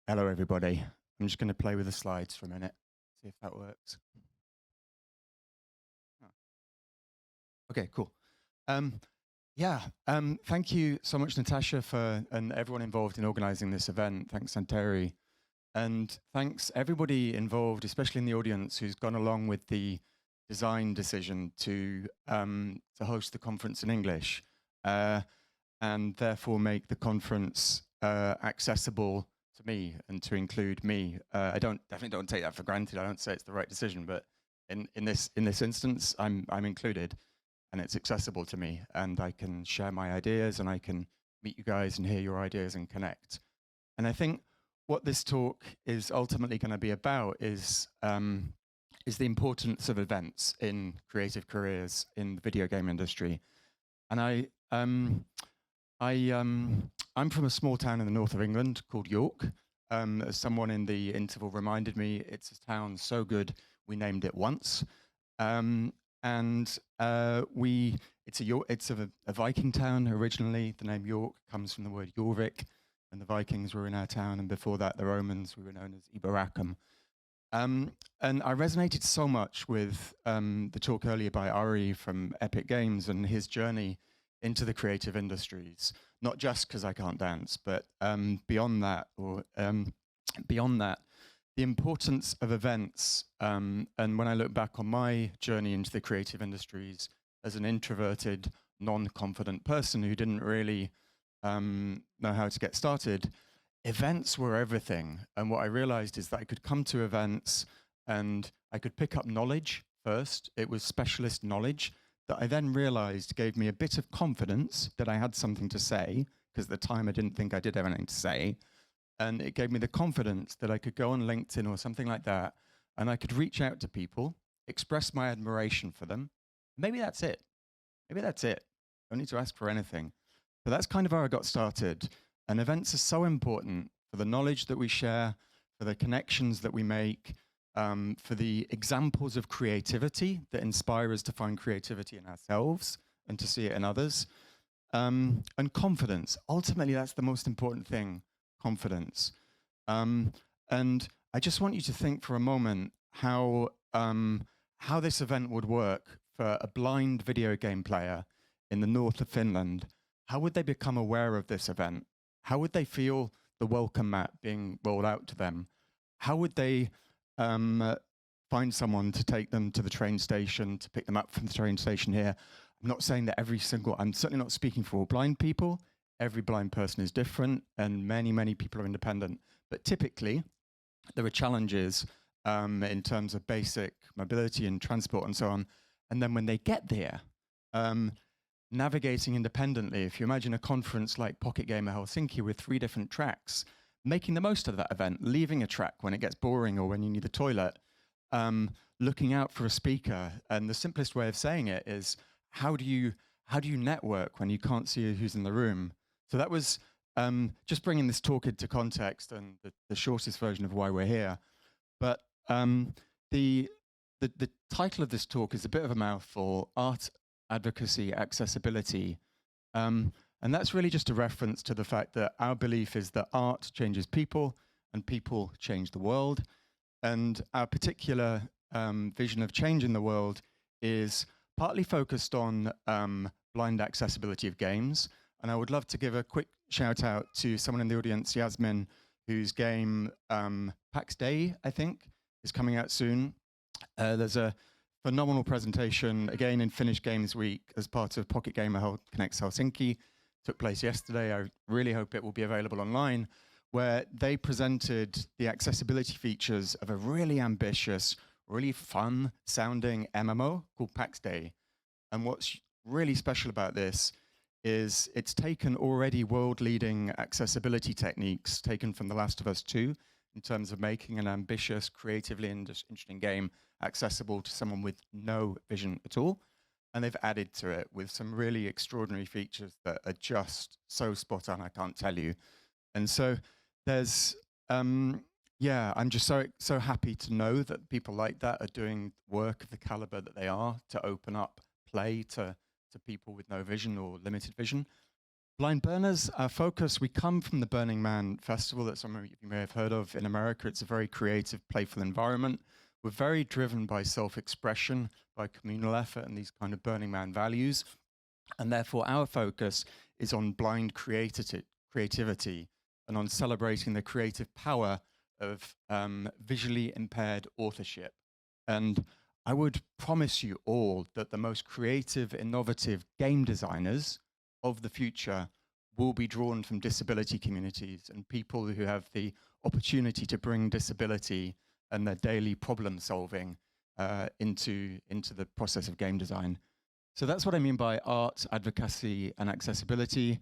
Hello, everybody. I'm just going to play with the slides for a minute, see if that works. Oh. Okay, cool. Thank you so much, Natasha, and everyone involved in organizing this event. Thanks, Santeri. And thanks everybody involved, especially in the audience, who's gone along with the design decision to host the conference in English, and therefore make the conference accessible to me and to include me. I definitely don't take that for granted. I don't say it's the right decision, but in this instance, I'm included, and it's accessible to me, and I can share my ideas, and I can meet you guys and hear your ideas and connect. And I think what this talk is ultimately going to be about is the importance of events in creative careers in the video game industry. And I'm from a small town in the north of England called York. As someone in the interval reminded me, it's a town so good we named it once. It's a Viking town originally. The name York comes from the word Jorvik, and the Vikings were in our town, and before that, the Romans, we were known as Iberacum. And I resonated so much with the talk earlier by Ari from Epic Games and his journey into the creative industries, not just because I can't dance, but beyond that, the importance of events. And when I look back on my journey into the creative industries as an introverted, non-confident person who didn't really know how to get started, events were everything. And what I realized is that I could come to events and I could pick up knowledge first. It was specialist knowledge that I then realized gave me a bit of confidence that I had something to say, because at the time I didn't think I did have anything to say. And it gave me the confidence that I could go on LinkedIn or something like that, and I could reach out to people, express my admiration for them. Maybe that's it. Maybe that's it. Don't need to ask for anything. But that's kind of how I got started. And events are so important for the knowledge that we share, for the connections that we make, for the examples of creativity that inspire us to find creativity in ourselves and to see it in others. And confidence. Ultimately, that's the most important thing, confidence. And I just want you to think for a moment how this event would work for a blind video game player in the north of Finland. How would they become aware of this event? How would they feel the welcome mat being rolled out to them? How would they find someone to take them to the train station, to pick them up from the train station here? I'm not saying that I'm certainly not speaking for all blind people. Every blind person is different, and many, many people are independent. But typically, there are challenges in terms of basic mobility and transport and so on. And then when they get there, navigating independently, if you imagine a conference like Pocket Gamer Helsinki with 3 different tracks, making the most of that event, leaving a track when it gets boring or when you need the toilet, looking out for a speaker. And the simplest way of saying it is, how do you network when you can't see who's in the room? So that was just bringing this talk into context and the shortest version of why we're here. But the title of this talk is a bit of a mouthful: Art, Advocacy, Accessibility. And that's really just a reference to the fact that our belief is that art changes people and people change the world. And our particular vision of change in the world is partly focused on blind accessibility of games. And I would love to give a quick shout out to someone in the audience, Yasmin, whose game PAX Day, I think, is coming out soon. There's a phenomenal presentation, again in Finnish Games Week, as part of Pocket Gamer Connects Helsinki. Took place yesterday. I really hope it will be available online, where they presented the accessibility features of a really ambitious, really fun sounding MMO called PAX Day. And what's really special about this is it's taken already world-leading accessibility techniques taken from The Last of Us 2 in terms of making an ambitious, creatively interesting game accessible to someone with no vision at all. And they've added to it with some really extraordinary features that are just so spot on, I can't tell you. And so there's, I'm just so happy to know that people like that are doing work of the caliber that they are to open up play to people with no vision or limited vision. Blind Burners, our focus, we come from the Burning Man Festival that some of you may have heard of in America. It's a very creative, playful environment. We're very driven by self-expression, by communal effort and these kind of Burning Man values. And therefore, our focus is on blind creativity and on celebrating the creative power of visually impaired authorship. And I would promise you all that the most creative, innovative game designers of the future will be drawn from disability communities and people who have the opportunity to bring disability and their daily problem solving into the process of game design. So that's what I mean by art, advocacy, and accessibility.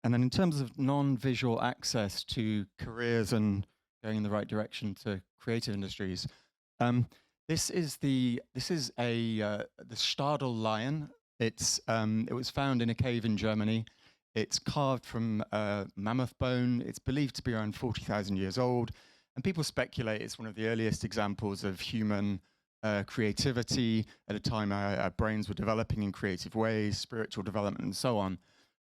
And then in terms of non-visual access to careers and going in the right direction to creative industries, this is the Stadel lion. It was found in a cave in Germany. It's carved from mammoth bone. It's believed to be around 40,000 years old. And people speculate it's one of the earliest examples of human creativity at a time our brains were developing in creative ways, spiritual development, and so on.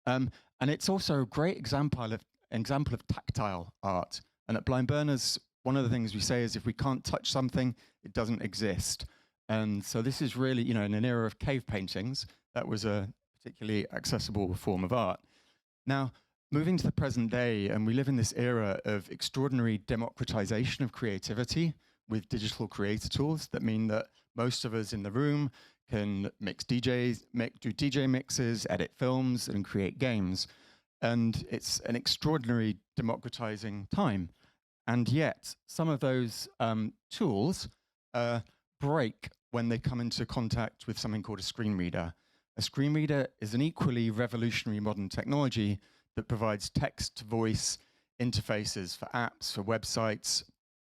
And it's also a great example of tactile art. And at Blind Burners, one of the things we say is if we can't touch something, it doesn't exist. And so this is really, in an era of cave paintings, that was a particularly accessible form of art. Now, moving to the present day, and we live in this era of extraordinary democratization of creativity with digital creator tools that mean that most of us in the room can do DJ mixes, edit films, and create games. And it's an extraordinary democratizing time. And yet, some of those tools break when they come into contact with something called a screen reader. A screen reader is an equally revolutionary modern technology that provides text-to-voice interfaces for apps, for websites,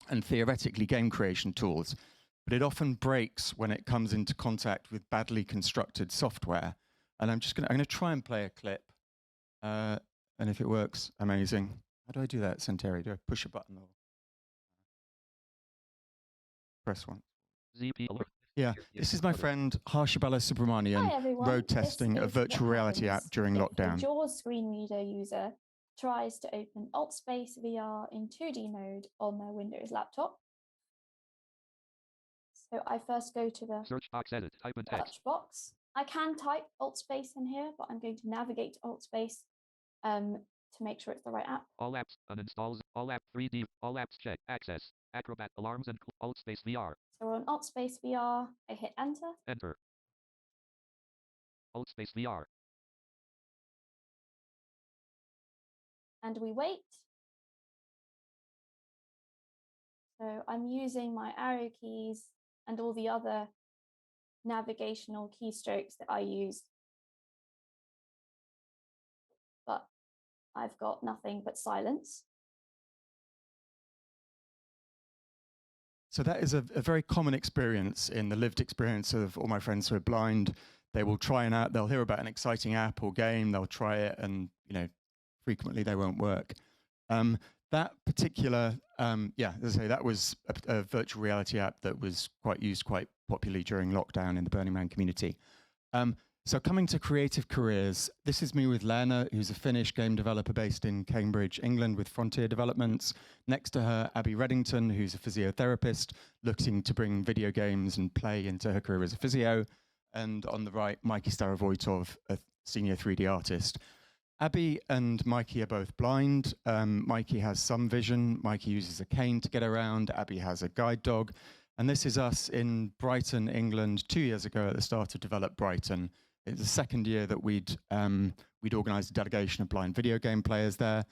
and theoretically game creation tools. But it often breaks when it comes into contact with badly constructed software. And I'm gonna try and play a clip. And if it works, amazing. How do I do that, Centauri? Do I push a button or press one? ZP alert. Yeah, this is my friend Harshabala Subramanian road testing a virtual reality app during lockdown. The JAWS screen reader user tries to open Altspace VR in 2D mode on their Windows laptop. So I first go to the Search box, edit, type in text. search box. I can type Altspace in here, but I'm going to navigate to Altspace to make sure it's the right app. All apps, uninstalls, all app 3D, all apps check, access, Acrobat, alarms, and Altspace VR. So we're on Altspace VR, I hit enter. Enter. Altspace VR. And we wait. So I'm using my arrow keys and all the other navigational keystrokes that I use. But I've got nothing but silence. So that is a very common experience in the lived experience of all my friends who are blind. They will try an app, they'll hear about an exciting app or game, they'll try it, and frequently they won't work. That particular, as I say, that was a virtual reality app that was used quite popularly during lockdown in the Burning Man community. So coming to creative careers, this is me with Lena, who's a Finnish game developer based in Cambridge, England, with Frontier Developments. Next to her, Abby Reddington, who's a physiotherapist, looking to bring video games and play into her career as a physio. And on the right, Mikey Starovoitov, a senior 3D artist. Abby and Mikey are both blind. Mikey has some vision. Mikey uses a cane to get around. Abby has a guide dog. And this is us in Brighton, England, 2 years ago at the start of Develop Brighton. It's the second year that we'd organised a delegation of blind video game players there.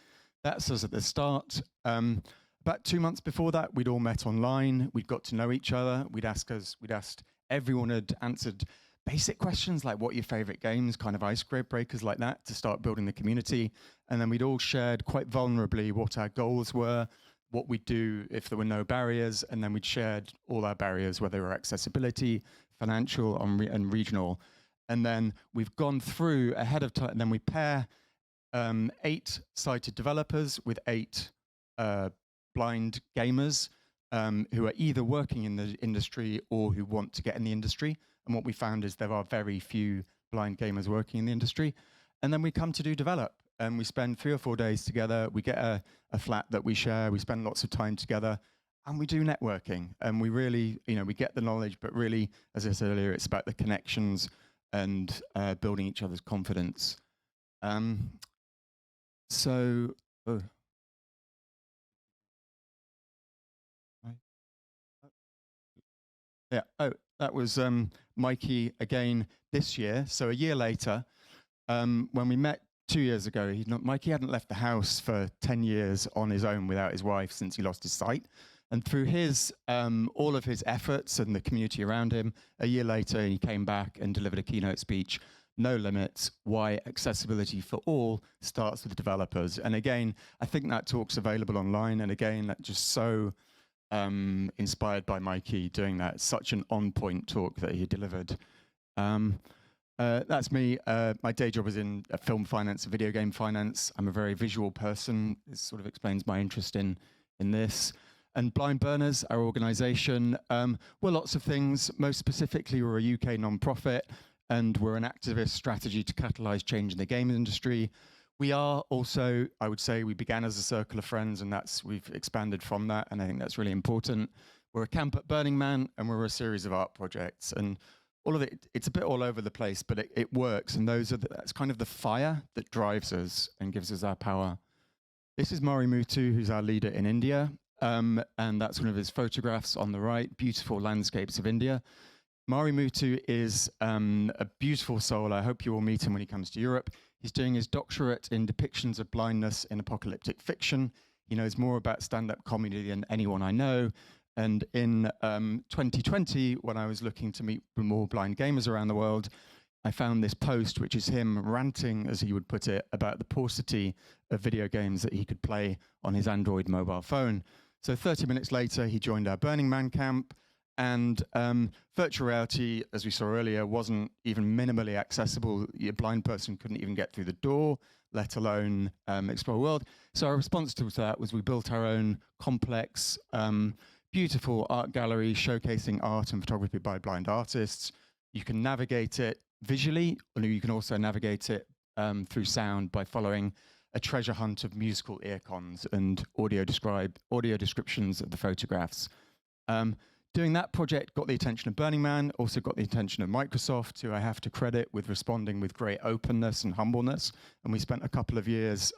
That's us at the start. About 2 months before that, we'd all met online. We'd got to know each other. We'd asked everyone had answered basic questions like what are your favorite games, kind of icebreakers like that to start building the community. And then we'd all shared quite vulnerably what our goals were, what we'd do if there were no barriers. And then we'd shared all our barriers, whether they were accessibility, financial, and regional. And then we've gone through ahead of time, and then we pair 8 sighted developers with 8 blind gamers who are either working in the industry or who want to get in the industry. And what we found is there are very few blind gamers working in the industry. And then we come to do Develop. and we spend 3 or 4 days together. We get a flat that we share. We spend lots of time together, and we do networking. And we really, we get the knowledge, but really, as I said earlier, it's about the connections and building each other's confidence. So, oh. Yeah. Oh, that was Mikey again this year. So a year later, when we met 2 years ago, Mikey hadn't left the house for 10 years on his own without his wife since he lost his sight. And through his all of his efforts and the community around him, a year later he came back and delivered a keynote speech, No Limits, Why Accessibility for All Starts with Developers. And again, I think that talk's available online. And again, that just so inspired by Mikey doing that. Such an on-point talk that he delivered. That's me. My day job is in film finance and video game finance. I'm a very visual person. This sort of explains my interest in this. And Blind Burners, our organization, we're lots of things. Most specifically, we're a UK non-profit, and we're an activist strategy to catalyze change in the game industry. We are also, I would say, we began as a circle of friends, and we've expanded from that, and I think that's really important. We're a camp at Burning Man, and we're a series of art projects, and all of it, it's a bit all over the place, but it works, and that's kind of the fire that drives us and gives us our power. This is Mari Muthu, who's our leader in India, and that's one of his photographs on the right, beautiful landscapes of India. Mari Muthu is a beautiful soul. I hope you will meet him when he comes to Europe. He's doing his doctorate in depictions of blindness in apocalyptic fiction. He knows more about stand-up comedy than anyone I know. And in 2020, when I was looking to meet more blind gamers around the world, I found this post, which is him ranting, as he would put it, about the paucity of video games that he could play on his Android mobile phone. So 30 minutes later, he joined our Burning Man camp. And virtual reality, as we saw earlier, wasn't even minimally accessible. A blind person couldn't even get through the door, let alone explore the world. So our response to that was we built our own complex, beautiful art gallery showcasing art and photography by blind artists. You can navigate it visually, or you can also navigate it through sound by following a treasure hunt of musical ear cons and audio descriptions of the photographs. Doing that project got the attention of Burning Man, also got the attention of Microsoft, who I have to credit with responding with great openness and humbleness. And we spent a couple of years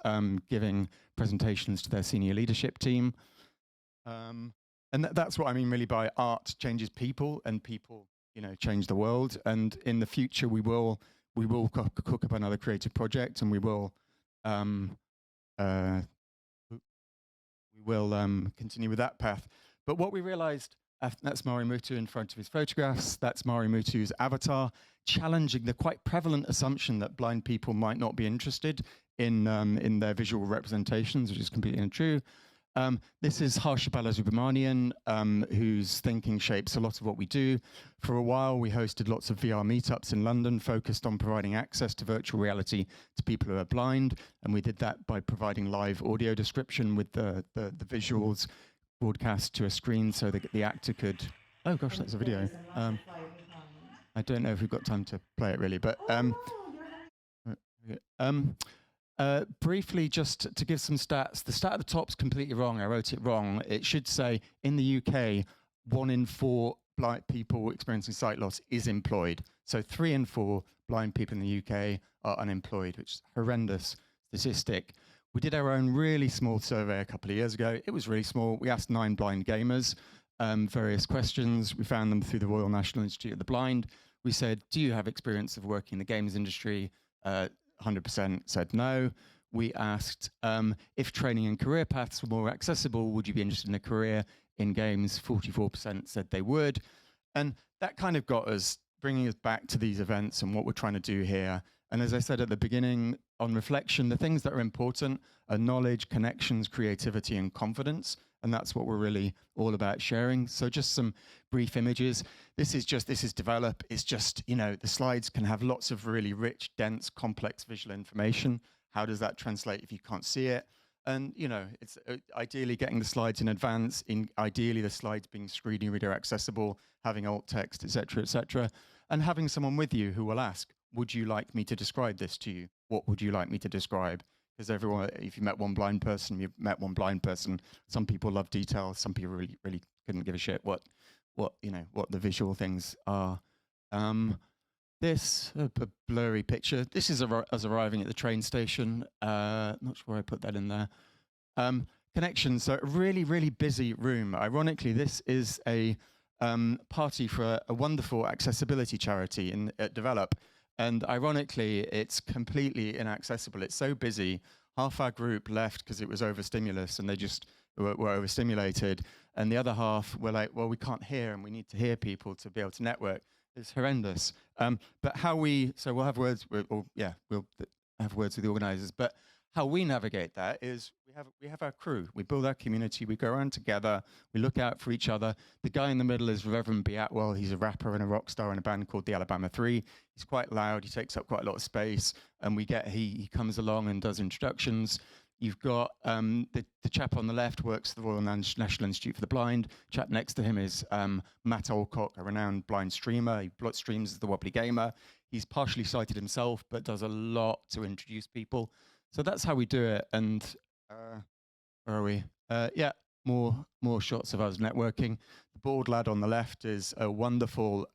giving presentations to their senior leadership team. And that's what I mean really by art changes people, and people, change the world. And in the future, we will cook up another creative project, and we will continue with that path. But what we realized, that's Mari Muthu in front of his photographs. That's Mari Muthu's avatar, challenging the quite prevalent assumption that blind people might not be interested in their visual representations, which is completely untrue. This is Harsha Balasubramanian, whose thinking shapes a lot of what we do. For a while, we hosted lots of VR meetups in London, focused on providing access to virtual reality to people who are blind, and we did that by providing live audio description with the visuals broadcast to a screen so that the actor could. Oh gosh, that's a video. I don't know if we've got time to play it really, but briefly, just to give some stats. The stat at the top's completely wrong. I wrote it wrong. It should say in the UK, 1 in 4 blind people experiencing sight loss is employed. So 3 in 4 blind people in the UK are unemployed, which is a horrendous statistic. We did our own really small survey a couple of years ago. It was really small. We asked 9 blind gamers various questions. We found them through the Royal National Institute of the Blind. We said, do you have experience of working in the games industry? 100% said no. We asked if training and career paths were more accessible, would you be interested in a career in games? 44% said they would. And that kind of got us, bringing us back to these events and what we're trying to do here. And as I said at the beginning, on reflection, the things that are important are knowledge, connections, creativity, and confidence. And that's what we're really all about sharing. So just some brief images. This is develop. It's just, the slides can have lots of really rich, dense, complex visual information. How does that translate if you can't see it? And, it's ideally getting the slides in advance, ideally the slides being screen reader accessible, having alt text, et cetera, and having someone with you who will ask, would you like me to describe this to you? What would you like me to describe? because everyone, if you met one blind person, you met one blind person. Some people love detail. Some people really couldn't give a shit what what the visual things are. This a blurry picture. This is us arriving at the train station. Not sure where I put that in there. Connections. So a really busy room. Ironically, this is a party for a wonderful accessibility charity at Develop. And ironically, it's completely inaccessible. It's so busy. Half our group left because it was overstimulus and they just were overstimulated. And the other half were like, well, we can't hear and we need to hear people to be able to network. It's horrendous. But how so we'll have words with, we'll have words with the organizers. But how we navigate that is we have our crew. We build our community. We go around together. We look out for each other. The guy in the middle is Reverend B. Atwell. He's a rapper and a rock star in a band called the Alabama 3. He's quite loud. He takes up quite a lot of space. And he comes along and does introductions. You've got the chap on the left works for the Royal National Institute for the Blind. Chap next to him is Matt Alcock, a renowned blind streamer. He streams as the Wobbly Gamer. He's partially sighted himself, but does a lot to introduce people. So that's how we do it. And where are we? Yeah, more shots of us networking. The bald lad on the left is a wonderful,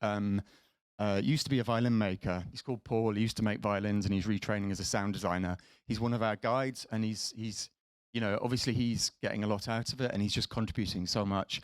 used to be a violin maker. He's called Paul. He used to make violins and he's retraining as a sound designer. He's one of our guides and he's obviously he's getting a lot out of it and he's just contributing so much.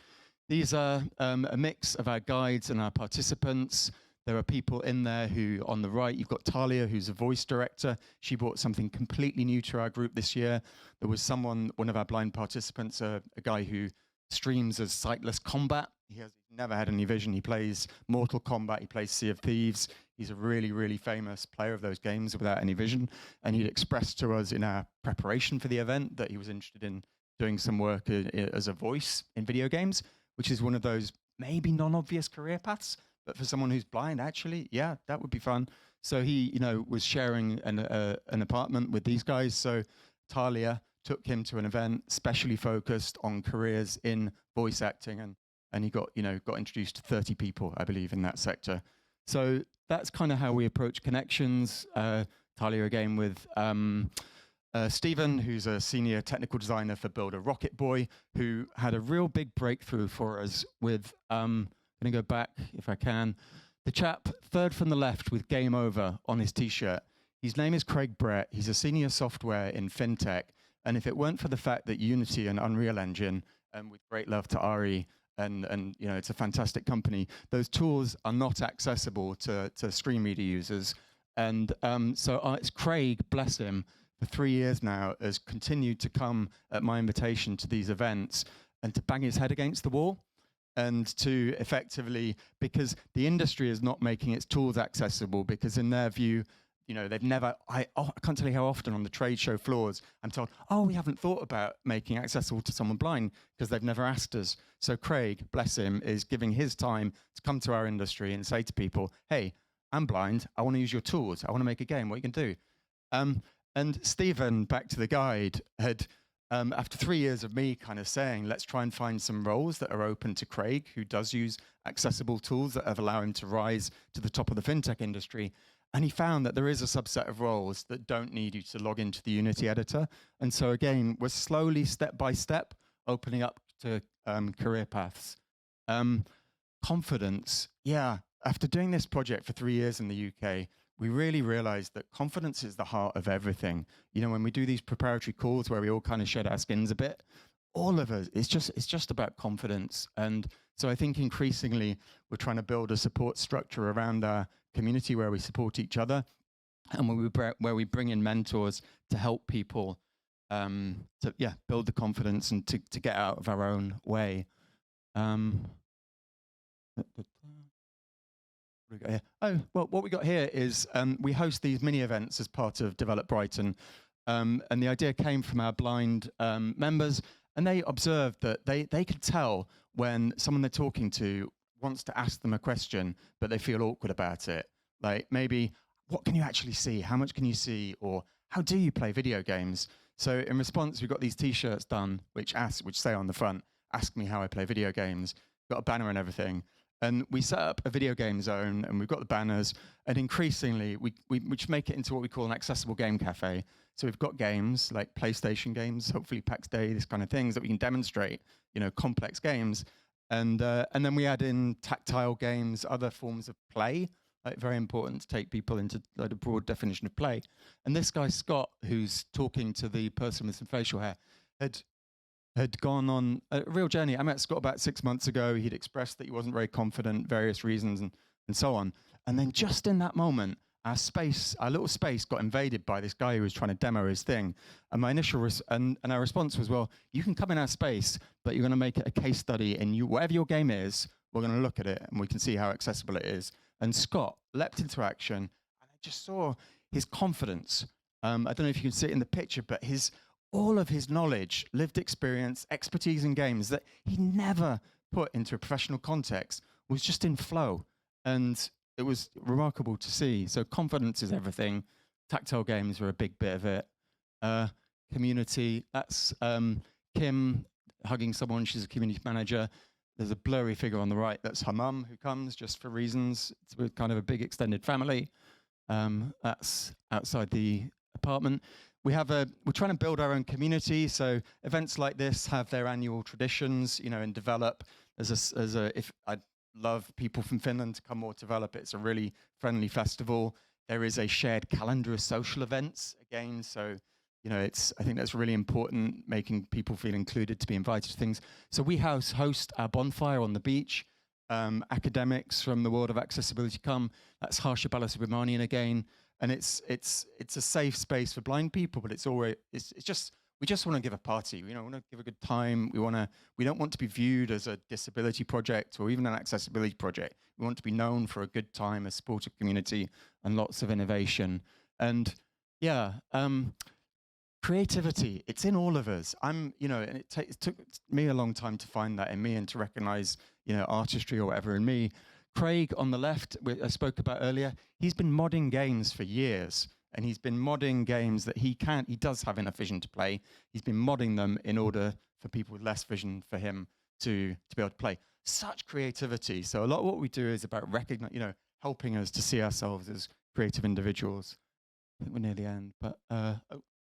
These are a mix of our guides and our participants. There are people in there who, on the right, you've got Talia, who's a voice director. She brought something completely new to our group this year. There was one of our blind participants, a guy who streams as Sightless Combat. He's never had any vision. He plays Mortal Kombat. He plays Sea of Thieves. He's a really famous player of those games without any vision. And he'd expressed to us in our preparation for the event that he was interested in doing some work as a voice in video games, which is one of those maybe non-obvious career paths. But for someone who's blind, actually, yeah, that would be fun. So he, was sharing an apartment with these guys. So Talia took him to an event specially focused on careers in voice acting, and he got introduced to 30 people, I believe, in that sector. So that's kind of how we approach connections. Talia again with Stephen, who's a senior technical designer for builder Rocket Boy, who had a real big breakthrough for us with. I'm going to go back if I can. The chap third from the left with Game Over on his t-shirt. His name is Craig Brett. He's a senior software in fintech. And if it weren't for the fact that Unity and Unreal Engine, and with great love to Ari, and it's a fantastic company, those tools are not accessible to screen reader users. And so it's Craig, bless him, for 3 years now, has continued to come at my invitation to these events and to bang his head against the wall. And to effectively, because the industry is not making its tools accessible, because in their view, they've never, I can't tell you how often on the trade show floors, I'm told, oh, we haven't thought about making accessible to someone blind because they've never asked us. So Craig, bless him, is giving his time to come to our industry and say to people, hey, I'm blind, I want to use your tools, I want to make a game, what you can do. And Stephen, back to the guide, had, after 3 years of me kind of saying, let's try and find some roles that are open to Craig, who does use accessible tools that have allowed him to rise to the top of the fintech industry. And he found that there is a subset of roles that don't need you to log into the Unity editor. And so again, we're slowly, step by step, opening up to career paths. Confidence, yeah. After doing this project for 3 years in the UK, we really realized that confidence is the heart of everything. When we do these preparatory calls where we all kind of shed our skins a bit, all of us, it's just about confidence. And so I think increasingly we're trying to build a support structure around our community where we support each other and where we bring in mentors to help people to build the confidence and to get out of our own way. What we got here is we host these mini events as part of Develop Brighton. And the idea came from our blind members, and they observed that they could tell when someone they're talking to wants to ask them a question, but they feel awkward about it. Like maybe, what can you actually see? How much can you see? Or how do you play video games? So in response, we've got these t-shirts done, which say on the front, ask me how I play video games. Got a banner and everything. And we set up a video game zone, and we've got the banners, and increasingly we make it into what we call an accessible game cafe. So we've got games like PlayStation games, hopefully PAX Day, this kind of things that we can demonstrate, complex games. And then we add in tactile games, other forms of play, like very important to take people into like a broad definition of play. And this guy, Scott, who's talking to the person with some facial hair, had gone on a real journey. I met Scott about 6 months ago. He'd expressed that he wasn't very confident, various reasons, and so on. And then just in that moment, our little space got invaded by this guy who was trying to demo his thing. And my initial and our response was, well, you can come in our space, but you're going to make it a case study, and whatever your game is, we're going to look at it, and we can see how accessible it is. And Scott leapt into action, and I just saw his confidence. I don't know if you can see it in the picture, but all of his knowledge, lived experience, expertise in games that he never put into a professional context was just in flow. And it was remarkable to see. So confidence is everything. Tactile games were a big bit of it. Community, that's Kim hugging someone. She's a community manager. There's a blurry figure on the right. That's her mum who comes just for reasons. We're kind of a big extended family. That's outside the apartment. We're trying to build our own community. So events like this have their annual traditions, and develop. If I'd love people from Finland to come more to develop it. It's a really friendly festival. There is a shared calendar of social events again. So, I think that's really important, making people feel included, to be invited to things. So we host our bonfire on the beach. Academics from the world of accessibility come. That's Harsha Balasubramanian again. And it's a safe space for blind people, but we just want to give a party. We want to give a good time. We don't want to be viewed as a disability project or even an accessibility project. We want to be known for a good time, a supportive community, and lots of innovation. And creativity, it's in all of us. And it took me a long time to find that in me and to recognize, artistry or whatever in me. Craig on the left, I spoke about earlier, he's been modding games for years, and he's been modding games that he does have enough vision to play. He's been modding them in order for people with less vision for him to be able to play. Such creativity. So a lot of what we do is about helping us to see ourselves as creative individuals. I think we're near the end, but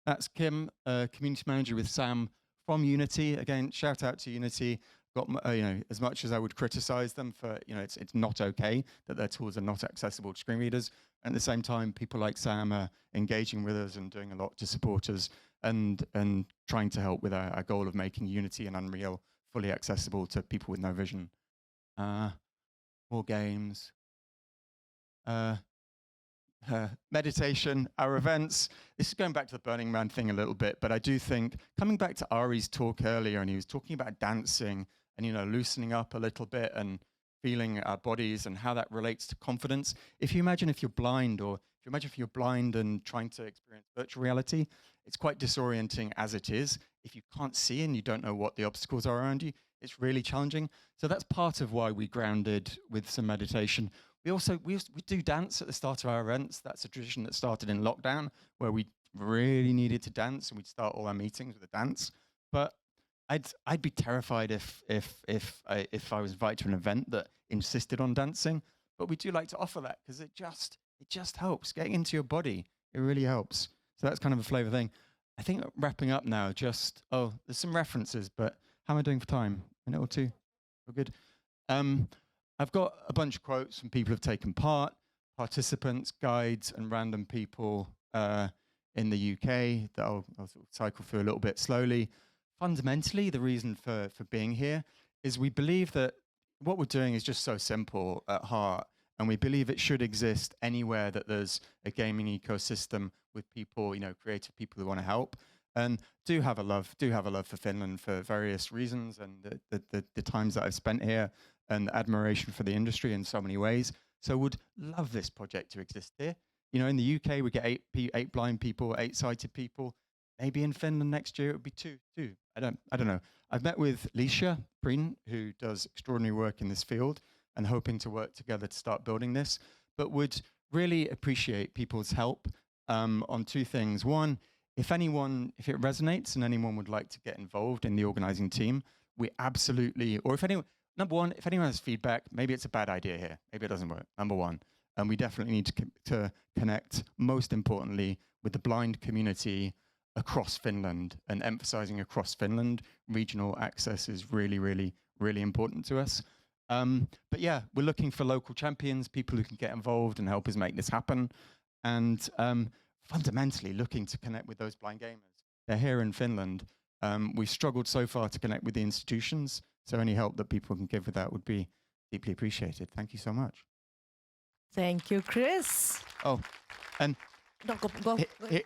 that's Kim, community manager with Sam from Unity. Again, shout out to Unity. Got as much as I would criticize them for, it's not okay that their tools are not accessible to screen readers. At the same time, people like Sam are engaging with us and doing a lot to support us and trying to help with our goal of making Unity and Unreal fully accessible to people with no vision. More games. Meditation, our events. This is going back to the Burning Man thing a little bit, but I do think, coming back to Ari's talk earlier, and he was talking about dancing and, loosening up a little bit and feeling our bodies and how that relates to confidence. If you imagine if you're blind, or if you imagine if you're blind and trying to experience virtual reality, it's quite disorienting as it is. If you can't see and you don't know what the obstacles are around you, it's really challenging. So that's part of why we grounded with some meditation. We do dance at the start of our events. That's a tradition that started in lockdown, where we really needed to dance, and we'd start all our meetings with a dance. But I'd be terrified if I was invited to an event that insisted on dancing. But we do like to offer that because it just helps getting into your body. It really helps. So that's kind of a flavor thing. I think wrapping up now. There's some references, but how am I doing for time? A minute or two? We're good. I've got a bunch of quotes from people who've taken part, participants, guides, and random people in the UK that I'll sort of cycle through a little bit slowly. Fundamentally, the reason for being here is we believe that what we're doing is just so simple at heart, and we believe it should exist anywhere that there's a gaming ecosystem with people, creative people who want to help. And do have a love for Finland for various reasons, and the times that I've spent here, and admiration for the industry in so many ways. So would love this project to exist here. In the UK, we get eight blind people, 8 sighted people. Maybe in Finland next year it would be two. I don't know. I've met with Licia Preen, who does extraordinary work in this field, and hoping to work together to start building this. But would really appreciate people's help on 2 things. One, if it resonates and anyone would like to get involved in the organizing team, we absolutely, or if anyone, number one, if anyone has feedback, maybe it's a bad idea here. Maybe it doesn't work. Number one. And we definitely need to connect, most importantly, with the blind community across Finland, and emphasizing across Finland. Regional access is really, really, really important to us. But yeah, we're looking for local champions, people who can get involved and help us make this happen. And fundamentally looking to connect with those blind gamers. They're here in Finland. We've struggled so far to connect with the institutions, so any help that people can give with that would be deeply appreciated. Thank you so much. Thank you, Chris. Oh, and No, go.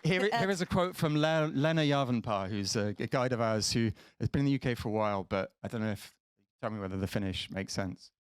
here is a quote from Lena Javanpää, who's a guide of ours who has been in the UK for a while, but I don't know if, tell me whether the Finnish makes sense.